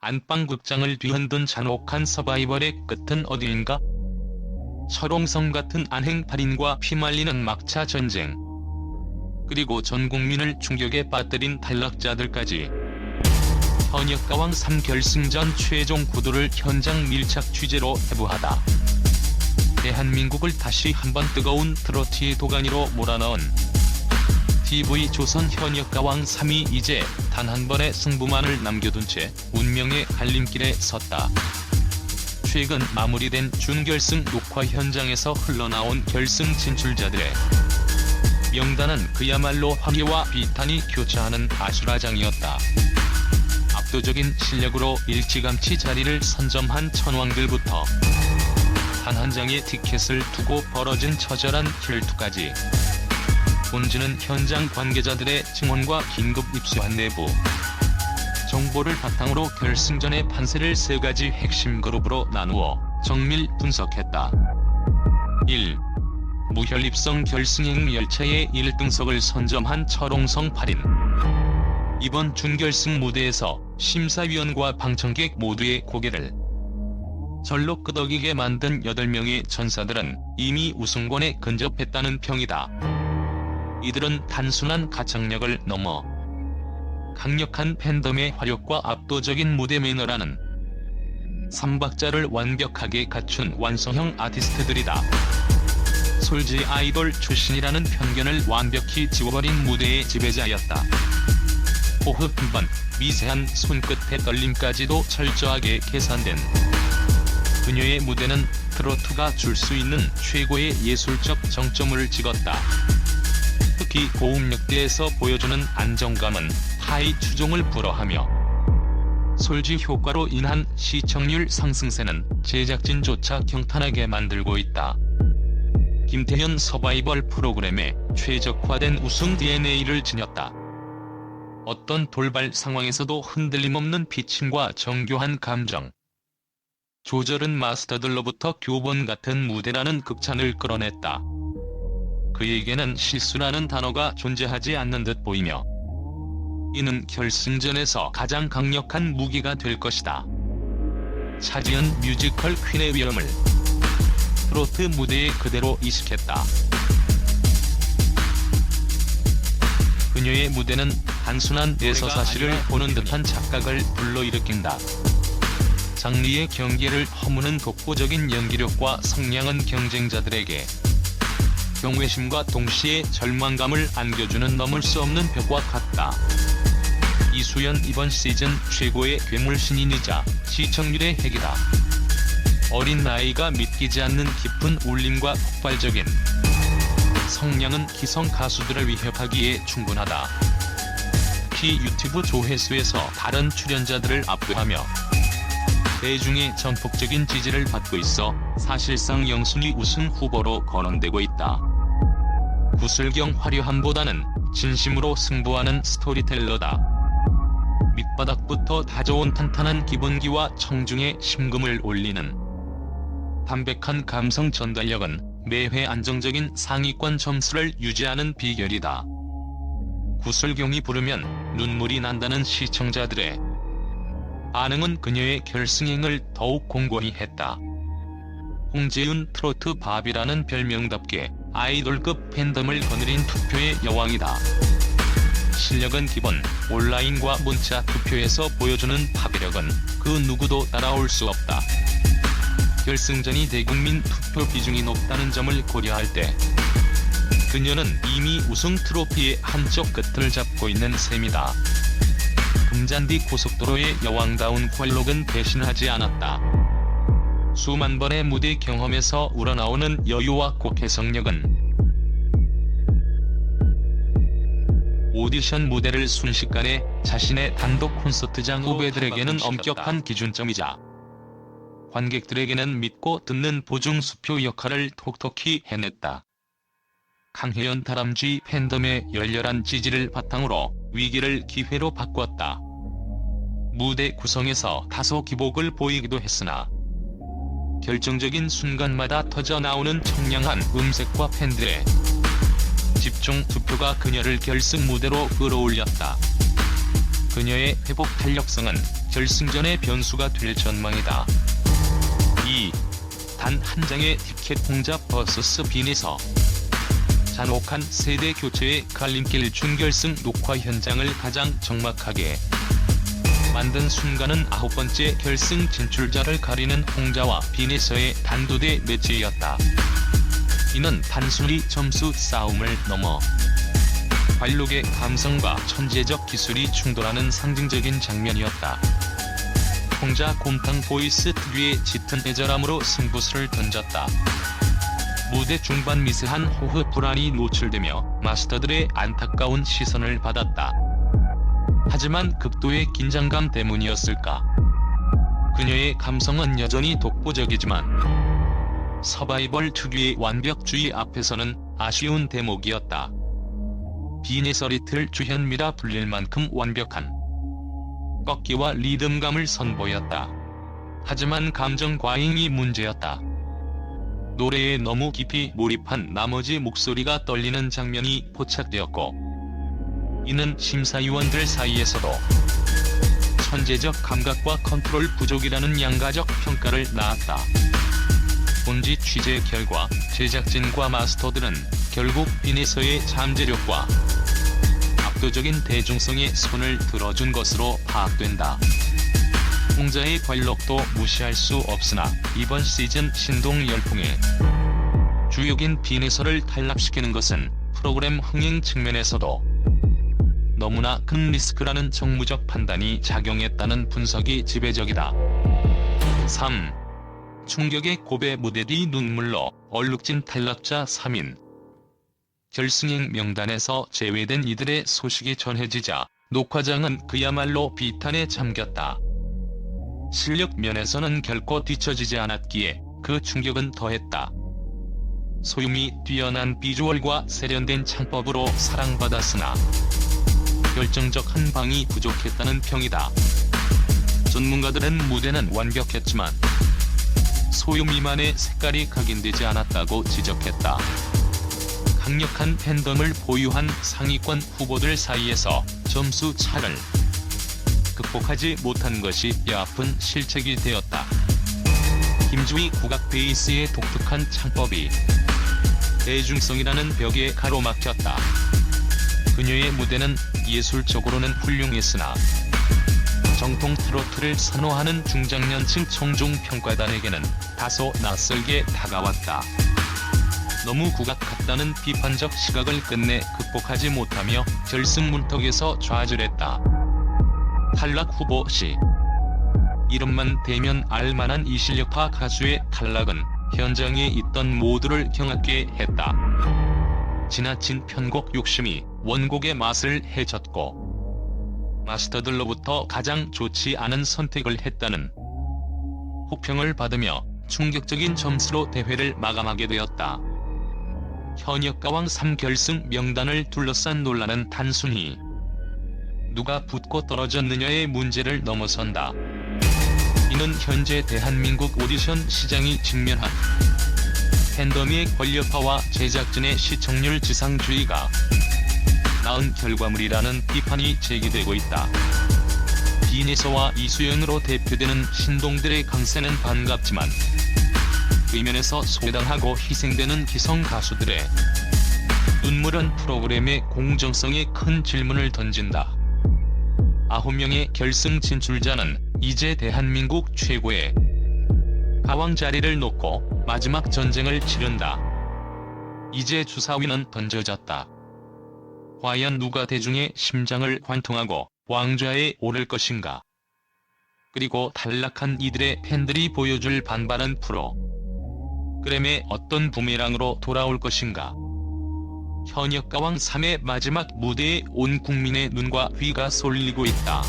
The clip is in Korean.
안방극장을 뒤흔든 잔혹한 서바이벌의 끝은 어디인가? 철옹성 같은 안행팔인과 피말리는 막차 전쟁. 그리고 전 국민을 충격에 빠뜨린 탈락자들까지. 현역가왕 3결승전 최종 구도를 현장 밀착 취재로 해부하다. 대한민국을 다시 한번 뜨거운 트로트의 도가니로 몰아넣은 TV조선 현역가왕 3이 이제 단 한 번의 승부만을 남겨둔 채 운명의 갈림길에 섰다. 최근 마무리된 준결승 녹화 현장에서 흘러나온 결승 진출자들의 명단은 그야말로 화기와 비탄이 교차하는 아수라장이었다. 압도적인 실력으로 일찌감치 자리를 선점한 천왕들부터 단 한 장의 티켓을 두고 벌어진 처절한 혈투까지. 본지는 현장 관계자들의 증언과 긴급 입수한 내부 정보를 바탕으로 결승전의 판세를 세 가지 핵심 그룹으로 나누어 정밀 분석했다. 1. 무혈입성 결승행 열차의 1등석을 선점한 철옹성 8인. 이번 준결승 무대에서 심사위원과 방청객 모두의 고개를 절로 끄덕이게 만든 8명의 전사들은 이미 우승권에 근접했다는 평이다. 이들은 단순한 가창력을 넘어 강력한 팬덤의 화력과 압도적인 무대 매너라는 3박자를 완벽하게 갖춘 완성형 아티스트들이다. 솔지 아이돌 출신이라는 편견을 완벽히 지워버린 무대의 지배자였다. 호흡 한 번, 미세한 손끝의 떨림까지도 철저하게 계산된 그녀의 무대는 트로트가 줄 수 있는 최고의 예술적 정점을 찍었다. 특히 고음역대에서 보여주는 안정감은 하이 추종을 불허하며 솔지 효과로 인한 시청률 상승세는 제작진조차 경탄하게 만들고 있다. 김태현 서바이벌 프로그램에 최적화된 우승 DNA를 지녔다. 어떤 돌발 상황에서도 흔들림 없는 피칭과 정교한 감정 조절은 마스터들로부터 교본 같은 무대라는 극찬을 끌어냈다. 그에게는 실수라는 단어가 존재하지 않는 듯 보이며 이는 결승전에서 가장 강력한 무기가 될 것이다. 차지은 뮤지컬 퀸의 위엄을 트로트 무대에 그대로 이식했다. 그녀의 무대는 단순한 대서사실을 보는 듯한 착각을 불러일으킨다. 장르의 경계를 허무는 독보적인 연기력과 성량은 경쟁자들에게 경외심과 동시에 절망감을 안겨주는 넘을 수 없는 벽과 같다. 이수연 이번 시즌 최고의 괴물 신인이자 시청률의 핵이다. 어린 나이가 믿기지 않는 깊은 울림과 폭발적인 성량은 기성 가수들을 위협하기에 충분하다. 특히 유튜브 조회수에서 다른 출연자들을 압도하며 대중의 전폭적인 지지를 받고 있어 사실상 영순위 우승 후보로 거론되고 있다. 구슬경 화려함보다는 진심으로 승부하는 스토리텔러다. 밑바닥부터 다져온 탄탄한 기본기와 청중의 심금을 올리는 담백한 감성 전달력은 매회 안정적인 상위권 점수를 유지하는 비결이다. 구슬경이 부르면 눈물이 난다는 시청자들의 반응은 그녀의 결승행을 더욱 공고히 했다. 홍재윤 트로트 밥이라는 별명답게 아이돌급 팬덤을 거느린 투표의 여왕이다. 실력은 기본, 온라인과 문자 투표에서 보여주는 파괴력은 그 누구도 따라올 수 없다. 결승전이 대국민 투표 비중이 높다는 점을 고려할 때 그녀는 이미 우승 트로피의 한쪽 끝을 잡고 있는 셈이다. 금잔디 고속도로의 여왕다운 활록은 배신하지 않았다. 수만 번의 무대 경험에서 우러나오는 여유와 곡해성력은 오디션 무대를 순식간에 자신의 단독 콘서트장 후배들에게는 엄격한 기준점이자 관객들에게는 믿고 듣는 보증수표 역할을 톡톡히 해냈다. 강혜연 다람쥐 팬덤의 열렬한 지지를 바탕으로 위기를 기회로 바꿨다. 무대 구성에서 다소 기복을 보이기도 했으나 결정적인 순간마다 터져나오는 청량한 음색과 팬들의 집중 투표가 그녀를 결승 무대로 끌어올렸다. 그녀의 회복 탄력성은 결승전의 변수가 될 전망이다. 2. 단 한 장의 티켓 홍잡 vs 빈에서 잔혹한 세대 교체의 갈림길 준결승 녹화 현장을 가장 적막하게 만든 순간은 9번째 결승 진출자를 가리는 홍자와 빈에서의 단도대 매치였다. 이는 단순히 점수 싸움을 넘어 관록의 감성과 천재적 기술이 충돌하는 상징적인 장면이었다. 홍자 곰탕 보이스 특유의 짙은 애절함으로 승부수를 던졌다. 무대 중반 미세한 호흡 불안이 노출되며 마스터들의 안타까운 시선을 받았다. 하지만 극도의 긴장감 때문이었을까? 그녀의 감성은 여전히 독보적이지만 서바이벌 특유의 완벽주의 앞에서는 아쉬운 대목이었다. 빈에서 리틀 주현미라 불릴 만큼 완벽한 꺾기와 리듬감을 선보였다. 하지만 감정 과잉이 문제였다. 노래에 너무 깊이 몰입한 나머지 목소리가 떨리는 장면이 포착되었고, 이는 심사위원들 사이에서도 천재적 감각과 컨트롤 부족이라는 양가적 평가를 낳았다. 본지 취재 결과 제작진과 마스터들은 결국 빈에서의 잠재력과 압도적인 대중성에 손을 들어준 것으로 파악된다. 홍자의 관록도 무시할 수 없으나 이번 시즌 신동 열풍에 주역인 빈에서를 탈락시키는 것은 프로그램 흥행 측면에서도 너무나 큰 리스크라는 정무적 판단이 작용했다는 분석이 지배적이다. 3. 충격의 고배 무대 뒤 눈물로 얼룩진 탈락자 3인. 결승행 명단에서 제외된 이들의 소식이 전해지자 녹화장은 그야말로 비탄에 잠겼다. 실력 면에서는 결코 뒤처지지 않았기에 그 충격은 더했다. 소유미 뛰어난 비주얼과 세련된 창법으로 사랑받았으나 결정적 한 방이 부족했다는 평이다. 전문가들은 무대는 완벽했지만 소유미만의 색깔이 각인되지 않았다고 지적했다. 강력한 팬덤을 보유한 상위권 후보들 사이에서 점수 차를 극복하지 못한 것이 뼈아픈 실책이 되었다. 김주희 국악 베이스의 독특한 창법이 대중성이라는 벽에 가로막혔다. 그녀의 무대는 예술적으로는 훌륭했으나 정통 트로트를 선호하는 중장년층 청중 평가단에게는 다소 낯설게 다가왔다. 너무 국악 같다는 비판적 시각을 끝내 극복하지 못하며 결승 문턱에서 좌절했다. 탈락 후보 시 이름만 대면 알만한 이 실력파 가수의 탈락은 현장에 있던 모두를 경악게 했다. 지나친 편곡 욕심이 원곡의 맛을 해쳤고 마스터들로부터 가장 좋지 않은 선택을 했다는 혹평을 받으며 충격적인 점수로 대회를 마감하게 되었다. 현역가왕 3결승 명단을 둘러싼 논란은 단순히 누가 붙고 떨어졌느냐의 문제를 넘어선다. 이는 현재 대한민국 오디션 시장이 직면한 팬덤의 권력화와 제작진의 시청률 지상주의가 낳은 결과물이라는 비판이 제기되고 있다. 빈에서와 이수연으로 대표되는 신동들의 강세는 반갑지만 의면에서 소외당하고 희생되는 기성 가수들의 눈물은 프로그램의 공정성에 큰 질문을 던진다. 9명의 결승 진출자는 이제 대한민국 최고의 가왕 자리를 놓고 마지막 전쟁을 치른다. 이제 주사위는 던져졌다. 과연 누가 대중의 심장을 관통하고 왕좌에 오를 것인가? 그리고 탈락한 이들의 팬들이 보여줄 반반은 프로그램의 어떤 부메랑으로 돌아올 것인가? 현역가왕 3의 마지막 무대에 온 국민의 눈과 귀가 쏠리고 있다.